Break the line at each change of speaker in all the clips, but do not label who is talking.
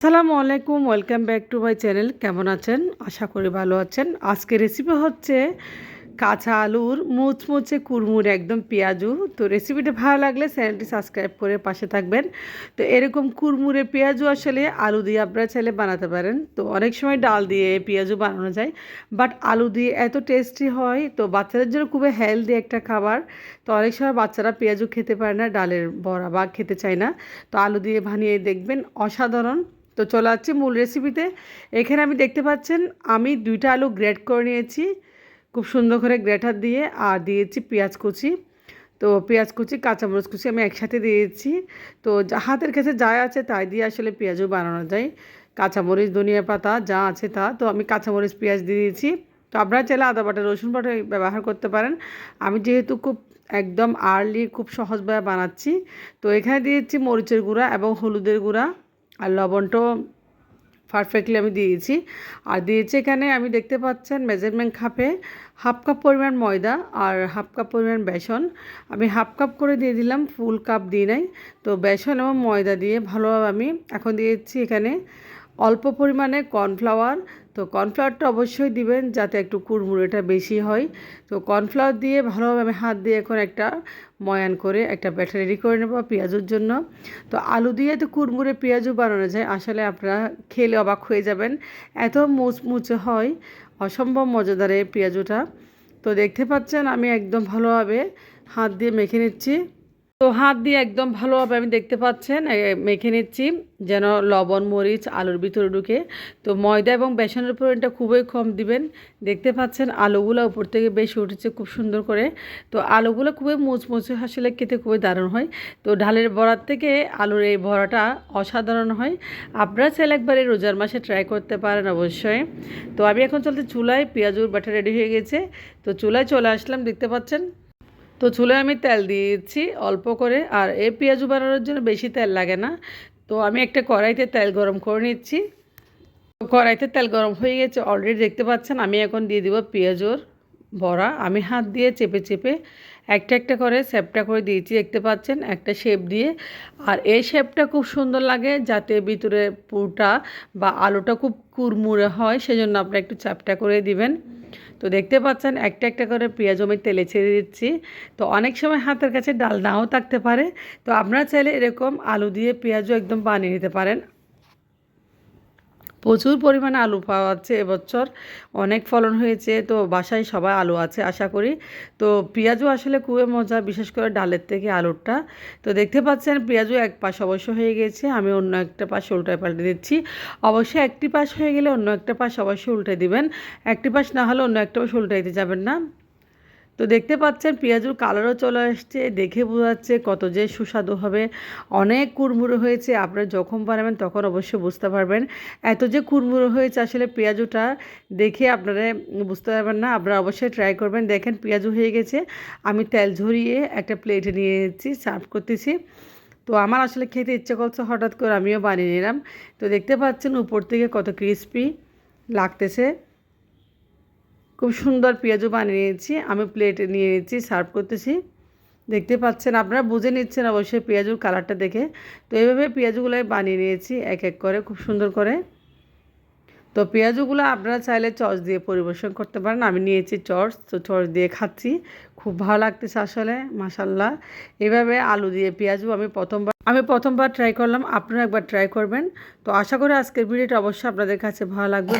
আসসালামু আলাইকুম, welcome back to my channel. কেমন আছেন? আশা করি ভালো আছেন। আজকে রেসিপি হচ্ছে কাঁচা আলুর মুচমুচে কুরমুরে একদম পেঁয়াজু। তো রেসিপিটা ভালো লাগলে চ্যানেলটি সাবস্ক্রাইব করে পাশে থাকবেন। তো এরকম কুরমুরে পেঁয়াজু আসলে আলু দিয়ে আপনারা চাইলে বানাতে পারেন। তো অনেক সময় ডাল দিয়ে পেঁয়াজু বানানো যায়, বাট আলু দিয়ে এত টেস্টি হয়। তো বাচ্চাদের জন্য খুবই হেলদি একটা খাবার। তো অনেক সময় বাচ্চারা পেঁয়াজু খেতে পারে না, ডালের বড়া বা খেতে চায় না। তো আলু দিয়ে বানিয়ে দেখবেন, অসাধারণ। তো চলে যাচ্ছি মূল রেসিপিতে। এখানে আমি দেখতে পাচ্ছেন আমি 2টা আলু গ্রেট করে নিয়েছি খুব সুন্দর করে গ্রেটার দিয়ে, আর দিয়েছি পেঁয়াজ কুচি। তো পেঁয়াজ কুচি কাঁচামরিচ কুচি আমি একসাথে দিয়েছি। তো হাতের কাছে যা আছে তাই দিয়ে আসলে পেঁয়াজও বানানো যায়, কাঁচামরিচ ধনিয়া পাতা যা আছে তা। তো আমি কাঁচামরিচ পেঁয়াজ দিয়ে দিয়েছি। তো আপনারা চাইলে আদা বাটা রসুন বাটা ব্যবহার করতে পারেন। আমি যেহেতু খুব একদম আর্লি খুব সহজভাবে বানাচ্ছি, তো এখানে দিয়েছি মরিচের গুঁড়া এবং হলুদের গুঁড়া, আর লবণটাও পারফেক্টলি আমি দিয়েছি। আর দিয়েছি এখানে আমি দেখতে পাচ্ছেন মেজারমেন্ট কাপে হাফ কাপ পরিমাণ ময়দা আর হাফ কাপ পরিমাণ বেসন। আমি হাফ কাপ করে দিয়ে দিলাম, ফুল কাপ দিই নাই। তো বেসন এবং ময়দা দিয়ে ভালোভাবে আমি এখন দিয়েছি এখানে অল্প পরিমাণে কর্নফ্লাওয়ার। তো কর্নফ্লাওয়ারটা অবশ্যই দিবেন যাতে একটু কুড়মুড়েটা বেশি হয়। তো কর্নফ্লাওয়ার দিয়ে ভালোভাবে আমি হাত দিয়ে এখন একটা ময়ান করে একটা ব্যাটার রেডি করে নেবো পেঁয়াজুর জন্য। তো আলু দিয়ে তো কুড়মুড়ে পেঁয়াজু বানানো যায়, আসলে আপনারা খেলে অবাক হয়ে যাবেন, এত মুচমুচে হয়, অসম্ভব মজাদার এই পেঁয়াজুটা। তো দেখতে পাচ্ছেন আমি একদম ভালোভাবে হাত দিয়ে মেখে নিচ্ছি। তো হাত দিয়ে একদম ভালোভাবে আমি দেখতে পাচ্ছেন মেখে নিচ্ছি, যেন লবণ মরিচ আলুর ভিতরে ঢুকে। তো ময়দা এবং বেসনের পরিমাণটা খুবই কম দিবেন। দেখতে পাচ্ছেন আলুগুলো উপর থেকে বেশি উঠেছে খুব সুন্দর করে। তো আলুগুলো খুবই মুচমুচে, আসলে খেতে খুবই দারুণ হয়। তো ডালের বড়ার থেকে আলুর এই বড়াটা অসাধারণ হয়। আপনারা চাইলে একবার এই রোজার মাসে ট্রাই করতে পারেন অবশ্যই। তো আমি এখন চলতে চুলায় পেঁয়াজুর বাটা রেডি হয়ে গেছে। তো চুলায় চলে আসলাম, দেখতে পাচ্ছেন। তো চুলায় আমি তেল দিয়েছি অল্প করে, আর এই পেঁয়াজু বানানোর জন্য বেশি তেল লাগে না। তো আমি একটা কড়াইতে তেল গরম করে নিচ্ছি। তো কড়াইতে তেল গরম হয়ে গেছে অলরেডি, দেখতে পাচ্ছেন। আমি এখন দিয়ে দিব পেঁয়াজুর বড়া। আমি হাত দিয়ে চেপে চেপে একটা একটা করে শেপটা করে দিয়েছি, দেখতে পাচ্ছেন, একটা শেপ দিয়ে। আর এই শেপটা খুব সুন্দর লাগে যাতে ভিতরে পুরটা বা আলুটা খুব কুড়মুড়ে হয়, সেজন্য আপনি একটু চ্যাপটা করে দিবেন। তো দেখতে পাচ্ছেন একটা একটা করে পেঁয়াজ আমি তেলে ছেড়ে দিচ্ছি। তো অনেক সময় হাতের কাছে ডাল নাও থাকতে পারে, তো আপনারা চাইলে এরকম আলু দিয়ে পেঁয়াজও একদম বানিয়ে নিতে পারেন। প্রচুর পরিমাণে আলু পাওয়া যাচ্ছে এবছর, অনেক ফলন হয়েছে। তো বাসায় সবাই আলু আছে আশা করি। তো পেঁয়াজও আসলে খুবই মজা, বিশেষ করে ডালের থেকে আলুরটা। তো দেখতে পাচ্ছেন পেঁয়াজও এক পাশ অবশ্য হয়ে গেছে, আমি অন্য একটা পাশ উল্টায় পাল্টে দিচ্ছি। অবশ্যই একটি পাশ হয়ে গেলে অন্য একটা পাশ অবশ্যই উল্টে দিবেন, একটি পাশ না হলে অন্য একটা পাশ উল্টাইতে যাবেন না। তো দেখতে পাচ্ছেন পেঁয়াজুর কালারও চলে আসছে, দেখে বোঝা যাচ্ছে কত যে সুস্বাদু হবে। অনেক কুড়মুড়ো হয়েছে, আপনারা যখন বানাবেন তখন অবশ্যই বুঝতে পারবেন এত যে কুড়মুড়ো হয়েছে। আসলে পেঁয়াজুটা দেখে আপনারা বুঝতে পারবেন না, আপনারা অবশ্যই ট্রাই করবেন। দেখেন পেঁয়াজু হয়ে গেছে, আমি তেল ঝরিয়ে একটা প্লেটে নিয়ে এসেছি, সার্ভ করতেছি। তো আমার আসলে খেতে ইচ্ছে করছে, হঠাৎ করে আমিও বানিয়ে নিলাম। তো দেখতে পাচ্ছেন উপর থেকে কত ক্রিস্পি লাগতেছে, খুব সুন্দর পেঁয়াজু বানিয়ে নিয়েছি। আমি প্লেটে নিয়ে নিচ্ছি, সার্ভ করতেছি। দেখতে পাচ্ছেন, আপনারা বুঝে নিচ্ছেন অবশ্যই পেঁয়াজুর কালারটা দেখে। তো এইভাবে পেঁয়াজুগুলো বানিয়ে নিয়েছি এক এক করে খুব সুন্দর করে। তো পেঁয়াজুগুলো আপনারা চাইলে চস দিয়ে পরিবেশন করতে পারেন, আমি নিয়েছি চস, তো চস দিয়ে খাচ্ছি, খুব ভালো লাগতেছে আসলে মাশাল্লাহ। এভাবে আলু দিয়ে পেঁয়াজু আমি প্রথমবার ট্রাই করলাম, আপনারা একবার ট্রাই করবেন। তো আশা করি আজকের ভিডিওটা অবশ্যই আপনাদের কাছে ভালো লাগবে।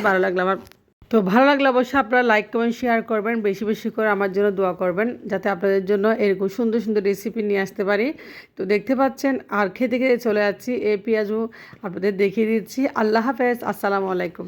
ভালো লাগলে অবশ্যই আপনারা লাইক কমেন্ট শেয়ার করবেন, বেশি বেশি করে আমার জন্য দোয়া করবেন যাতে আপনাদের জন্য এরকম সুন্দর সুন্দর রেসিপি নিয়ে আসতে পারি। তো দেখতে পাচ্ছেন আর খেতে খেতে চলে যাচ্ছি, এই পেঁয়াজু আপনাদের দেখিয়ে দিচ্ছি। আল্লাহ হাফেজ, আসসালামু আলাইকুম।